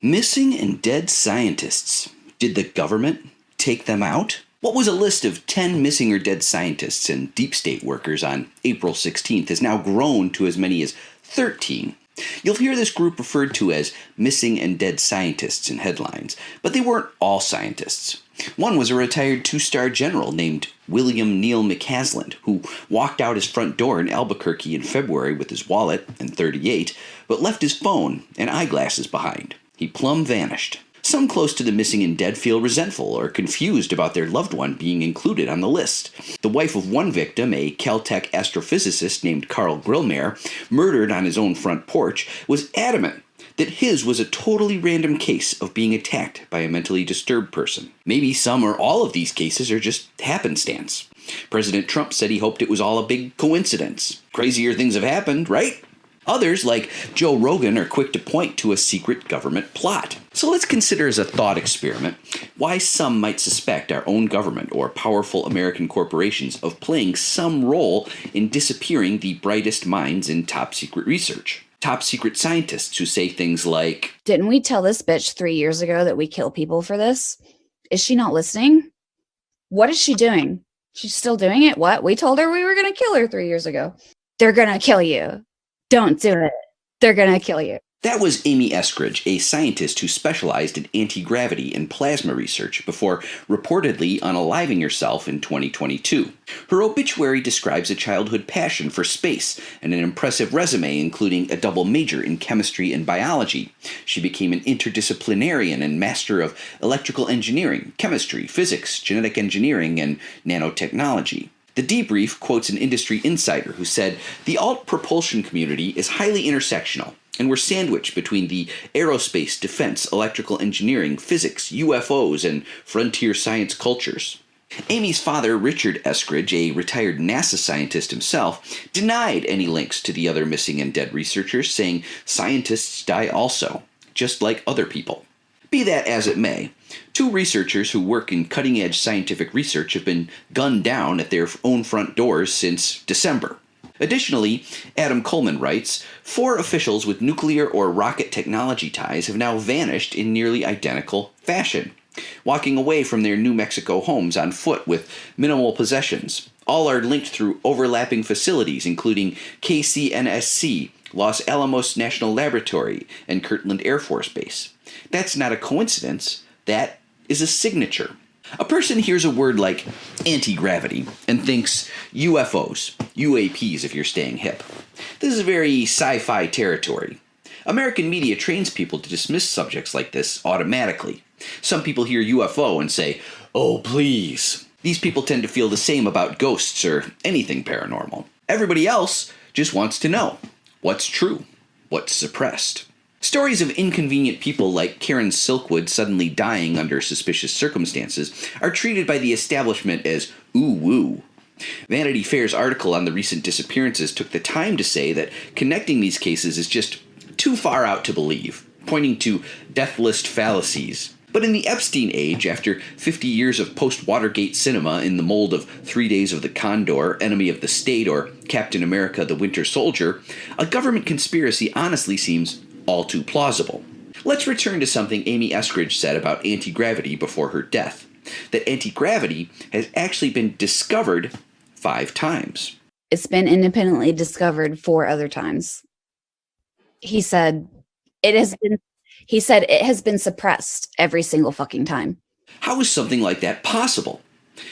Missing and dead scientists. Did the government take them out? What was a list of 10 missing or dead scientists and deep state workers on April 16th has now grown to as many as 13. You'll hear this group referred to as missing and dead scientists in headlines, but they weren't all scientists. One was a retired two-star general named William Neal McCasland, who walked out his front door in Albuquerque in February with his wallet and .38, but left his phone and eyeglasses behind. He plumb vanished. Some close to the missing and dead feel resentful or confused about their loved one being included on the list. The wife of one victim, a Caltech astrophysicist named Carl Grillmeyer, murdered on his own front porch, was adamant that his was a totally random case of being attacked by a mentally disturbed person. Maybe some or all of these cases are just happenstance. President Trump said he hoped it was all a big coincidence. Crazier things have happened, right? Others, like Joe Rogan, are quick to point to a secret government plot. So let's consider as a thought experiment why some might suspect our own government or powerful American corporations of playing some role in disappearing the brightest minds in top secret research. Top secret scientists who say things like, "Didn't we tell this bitch 3 years ago that we kill people for this? Is she not listening? What is she doing? She's still doing it? What? We told her we were going to kill her 3 years ago. They're going to kill you. Don't do it. They're going to kill you." That was Amy Eskridge, a scientist who specialized in anti-gravity and plasma research before reportedly unaliving herself in 2022. Her obituary describes a childhood passion for space and an impressive resume including a double major in chemistry and biology. She became an interdisciplinarian and master of electrical engineering, chemistry, physics, genetic engineering, and nanotechnology. The Debrief quotes an industry insider who said, "The alt propulsion community is highly intersectional, and we're sandwiched between the aerospace, defense, electrical engineering, physics, UFOs, and frontier science cultures." Amy's father, Richard Eskridge, a retired NASA scientist himself, denied any links to the other missing and dead researchers, saying scientists die also, just like other people. Be that as it may, two researchers who work in cutting-edge scientific research have been gunned down at their own front doors since December. Additionally, Adam Coleman writes, 4 officials with nuclear or rocket technology ties have now vanished in nearly identical fashion, walking away from their New Mexico homes on foot with minimal possessions. All are linked through overlapping facilities, including KCNSC, Los Alamos National Laboratory, and Kirtland Air Force Base. That's not a coincidence. That is a signature. A person hears a word like anti-gravity and thinks UFOs, UAPs if you're staying hip. This is very sci-fi territory. American media trains people to dismiss subjects like this automatically. Some people hear UFO and say, "Oh, please." These people tend to feel the same about ghosts or anything paranormal. Everybody else just wants to know what's true, what's suppressed. Stories of inconvenient people like Karen Silkwood suddenly dying under suspicious circumstances are treated by the establishment as ooh-woo. Vanity Fair's article on the recent disappearances took the time to say that connecting these cases is just too far out to believe, pointing to death list fallacies. But in the Epstein age, after 50 years of post-Watergate cinema in the mold of 3 Days of the Condor, Enemy of the State, or Captain America the Winter Soldier, a government conspiracy honestly seems all too plausible. Let's return to something Amy Eskridge said about anti-gravity before her death, that anti-gravity has actually been discovered 5 times. It's been independently discovered 4 other times. He said it has been suppressed every single fucking time. How is something like that possible?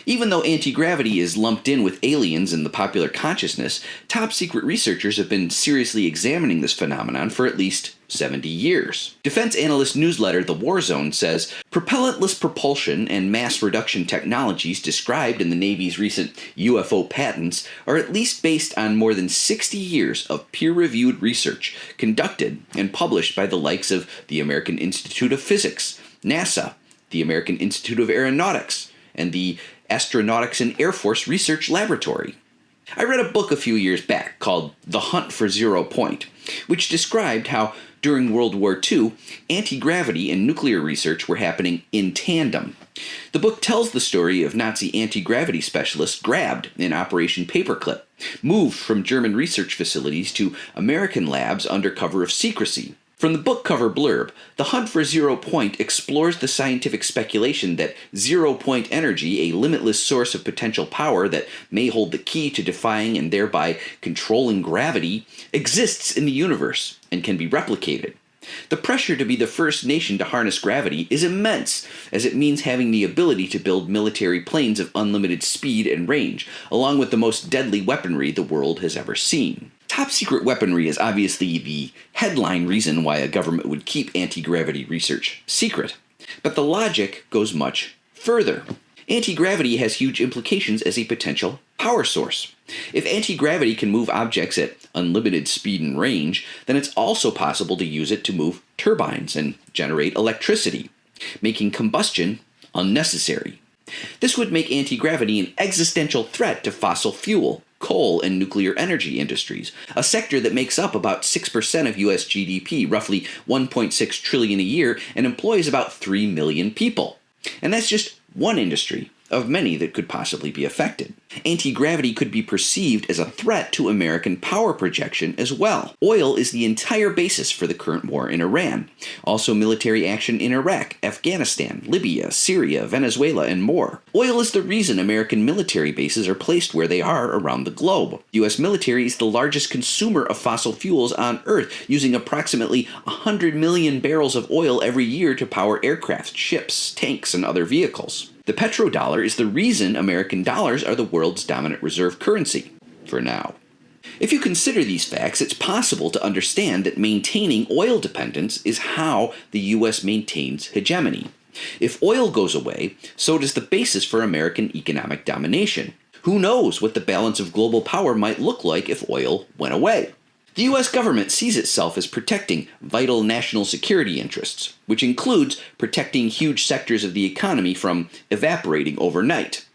Even though anti-gravity is lumped in with aliens in the popular consciousness, top secret researchers have been seriously examining this phenomenon for at least 70 years. Defense analyst newsletter The War Zone says, propellantless propulsion and mass reduction technologies described in the Navy's recent UFO patents are at least based on more than 60 years of peer-reviewed research conducted and published by the likes of the American Institute of Physics, NASA, the American Institute of Aeronautics, and the Astronautics and Air Force Research Laboratory. I read a book a few years back called The Hunt for Zero Point, which described how during World War II, anti-gravity and nuclear research were happening in tandem. The book tells the story of Nazi anti-gravity specialists grabbed in Operation Paperclip, moved from German research facilities to American labs under cover of secrecy, From the book cover blurb, The Hunt for Zero Point explores the scientific speculation that zero point energy, a limitless source of potential power that may hold the key to defying and thereby controlling gravity, exists in the universe and can be replicated. The pressure to be the first nation to harness gravity is immense, as it means having the ability to build military planes of unlimited speed and range, along with the most deadly weaponry the world has ever seen. Top secret weaponry is obviously the headline reason why a government would keep anti-gravity research secret. But the logic goes much further. Anti-gravity has huge implications as a potential power source. If anti-gravity can move objects at unlimited speed and range, then it's also possible to use it to move turbines and generate electricity, making combustion unnecessary. This would make anti-gravity an existential threat to fossil fuel, coal, and nuclear energy industries, a sector that makes up about 6% of U.S. GDP, roughly $1.6 trillion a year, and employs about 3 million people. And that's just one industry of many that could possibly be affected. Anti-gravity could be perceived as a threat to American power projection as well. Oil is the entire basis for the current war in Iran. Also military action in Iraq, Afghanistan, Libya, Syria, Venezuela, and more. Oil is the reason American military bases are placed where they are around the globe. The U.S. military is the largest consumer of fossil fuels on Earth, using approximately 100 million barrels of oil every year to power aircraft, ships, tanks, and other vehicles. The petrodollar is the reason American dollars are the world's dominant reserve currency, for now. If you consider these facts, it's possible to understand that maintaining oil dependence is how the U.S. maintains hegemony. If oil goes away, so does the basis for American economic domination. Who knows what the balance of global power might look like if oil went away? The U.S. government sees itself as protecting vital national security interests, which includes protecting huge sectors of the economy from evaporating overnight.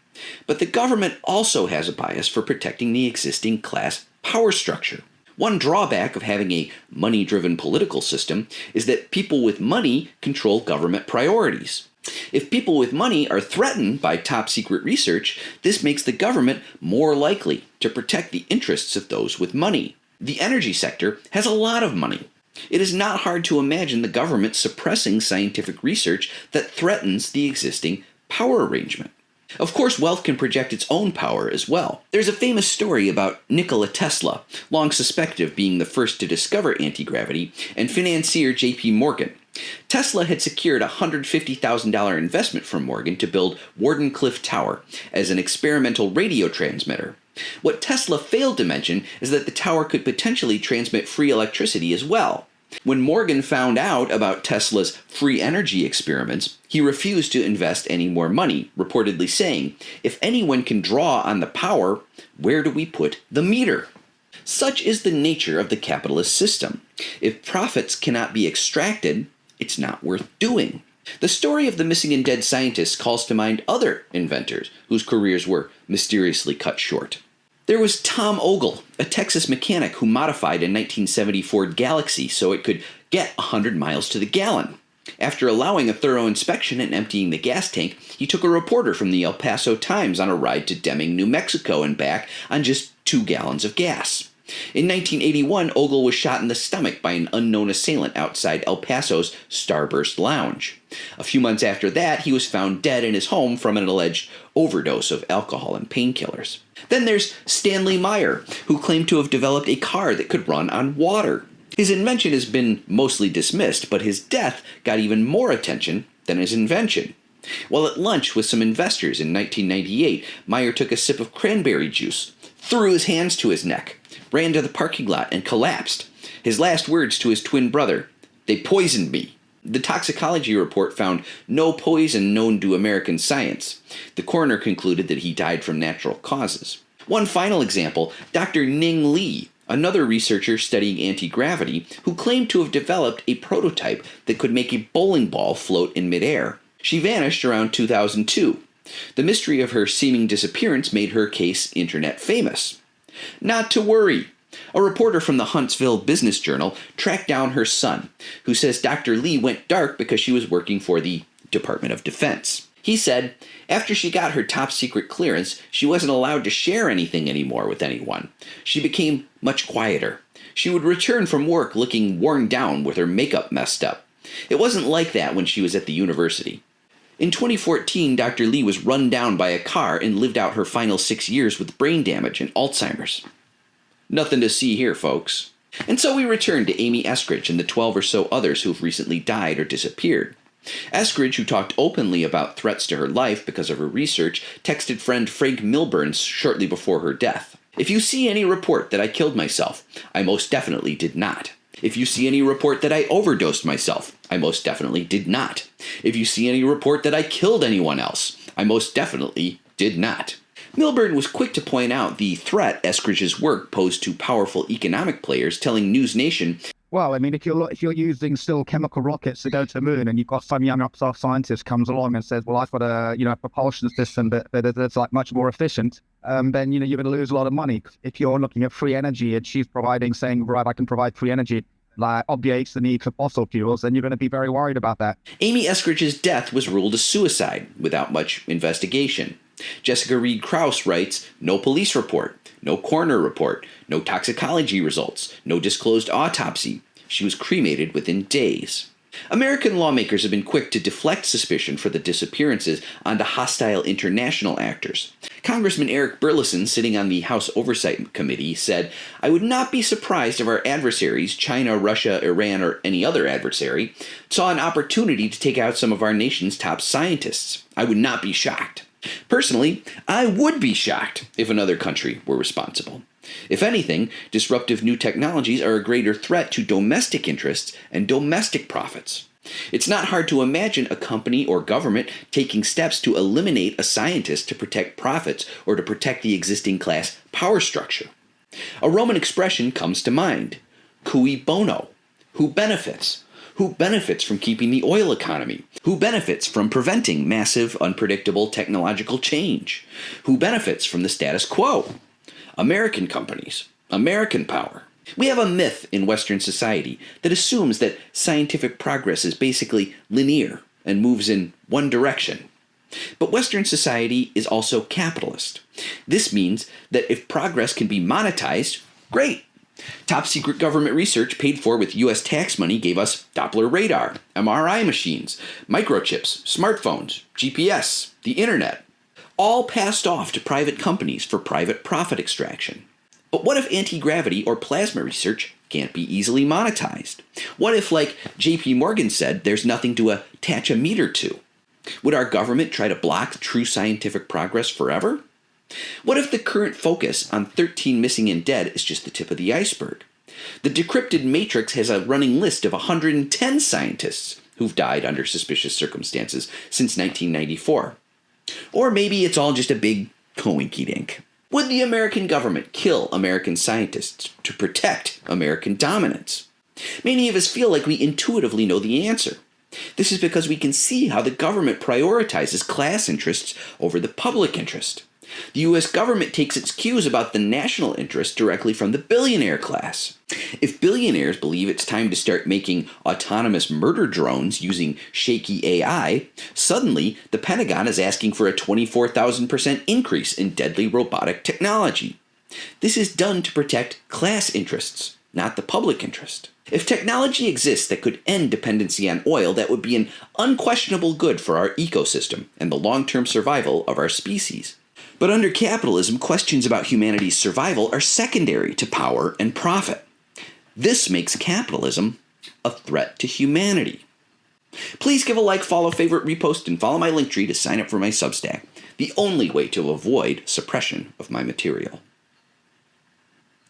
But the government also has a bias for protecting the existing class power structure. One drawback of having a money-driven political system is that people with money control government priorities. If people with money are threatened by top-secret research, this makes the government more likely to protect the interests of those with money. The energy sector has a lot of money. It is not hard to imagine the government suppressing scientific research that threatens the existing power arrangement. Of course, wealth can project its own power as well. There's a famous story about Nikola Tesla, long suspected of being the first to discover anti-gravity, and financier J.P. Morgan. Tesla had secured a $150,000 investment from Morgan to build Wardenclyffe Tower as an experimental radio transmitter. What Tesla failed to mention is that the tower could potentially transmit free electricity as well. When Morgan found out about Tesla's free energy experiments, he refused to invest any more money, reportedly saying, "If anyone can draw on the power, where do we put the meter?" Such is the nature of the capitalist system. If profits cannot be extracted, it's not worth doing. The story of the missing and dead scientists calls to mind other inventors whose careers were mysteriously cut short. There was Tom Ogle, a Texas mechanic who modified a 1970 Ford Galaxy so it could get 100 miles to the gallon. After allowing a thorough inspection and emptying the gas tank, he took a reporter from the El Paso Times on a ride to Deming, New Mexico and back on just 2 gallons of gas. In 1981, Ogle was shot in the stomach by an unknown assailant outside El Paso's Starburst Lounge. A few months after that, he was found dead in his home from an alleged overdose of alcohol and painkillers. Then there's Stanley Meyer, who claimed to have developed a car that could run on water. His invention has been mostly dismissed, but his death got even more attention than his invention. While at lunch with some investors in 1998, Meyer took a sip of cranberry juice, threw his hands to his neck, ran to the parking lot, and collapsed. His last words to his twin brother, "They poisoned me." The toxicology report found no poison known to American science. The coroner concluded that he died from natural causes. One final example, Dr. Ning Li, another researcher studying anti-gravity, who claimed to have developed a prototype that could make a bowling ball float in midair. She vanished around 2002. The mystery of her seeming disappearance made her case internet famous. Not to worry. A reporter from the Huntsville Business Journal tracked down her son, who says Dr. Lee went dark because she was working for the Department of Defense. He said, after she got her top secret clearance, she wasn't allowed to share anything anymore with anyone. She became much quieter. She would return from work looking worn down with her makeup messed up. It wasn't like that when she was at the university. In 2014, Dr. Lee was run down by a car and lived out her final 6 years with brain damage and Alzheimer's. Nothing to see here, folks. And so we return to Amy Eskridge and the 12 or so others who have recently died or disappeared. Eskridge, who talked openly about threats to her life because of her research, texted friend Frank Milburn shortly before her death. "If you see any report that I killed myself, I most definitely did not. If you see any report that I overdosed myself, I most definitely did not. If you see any report that I killed anyone else, I most definitely did not." Milburn was quick to point out the threat Eskridge's work posed to powerful economic players, telling News Nation, "Well, I mean, if you're using still chemical rockets to go to the moon, and you've got some young upstart scientist comes along and says, well, I've got a propulsion system that's like much more efficient, then you're going to lose a lot of money. If you're looking at free energy and she's saying, right, I can provide free energy, like obviates the need for fossil fuels, then you're going to be very worried about that." Amy Eskridge's death was ruled a suicide without much investigation. Jessica Reed Krause writes, "No police report, no coroner report, no toxicology results, no disclosed autopsy. She was cremated within days." American lawmakers have been quick to deflect suspicion for the disappearances onto hostile international actors. Congressman Eric Burleson, sitting on the House Oversight Committee, said, "I would not be surprised if our adversaries, China, Russia, Iran, or any other adversary, saw an opportunity to take out some of our nation's top scientists. I would not be shocked. Personally, I would be shocked if another country were responsible. If anything, disruptive new technologies are a greater threat to domestic interests and domestic profits. It's not hard to imagine a company or government taking steps to eliminate a scientist to protect profits or to protect the existing class power structure. A Roman expression comes to mind: cui bono. Who benefits? Who benefits from keeping the oil economy? Who benefits from preventing massive, unpredictable technological change? Who benefits from the status quo? American companies, American power. We have a myth in Western society that assumes that scientific progress is basically linear and moves in one direction. But Western society is also capitalist. This means that if progress can be monetized, great. Top secret government research paid for with U.S. tax money gave us Doppler radar, MRI machines, microchips, smartphones, GPS, the internet, all passed off to private companies for private profit extraction. But what if anti-gravity or plasma research can't be easily monetized? What if, like J.P. Morgan said, there's nothing to attach a meter to? Would our government try to block true scientific progress forever? What if the current focus on 13 missing and dead is just the tip of the iceberg? The decrypted matrix has a running list of 110 scientists who've died under suspicious circumstances since 1994. Or maybe it's all just a big coinkydink. Would the American government kill American scientists to protect American dominance? Many of us feel like we intuitively know the answer. This is because we can see how the government prioritizes class interests over the public interest. The U.S. government takes its cues about the national interest directly from the billionaire class. If billionaires believe it's time to start making autonomous murder drones using shaky AI, suddenly the Pentagon is asking for a 24,000% increase in deadly robotic technology. This is done to protect class interests, not the public interest. If technology exists that could end dependency on oil, that would be an unquestionable good for our ecosystem and the long-term survival of our species. But under capitalism, questions about humanity's survival are secondary to power and profit. This makes capitalism a threat to humanity. Please give a like, follow, favorite, repost, and follow my Linktree to sign up for my Substack, the only way to avoid suppression of my material.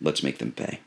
Let's make them pay.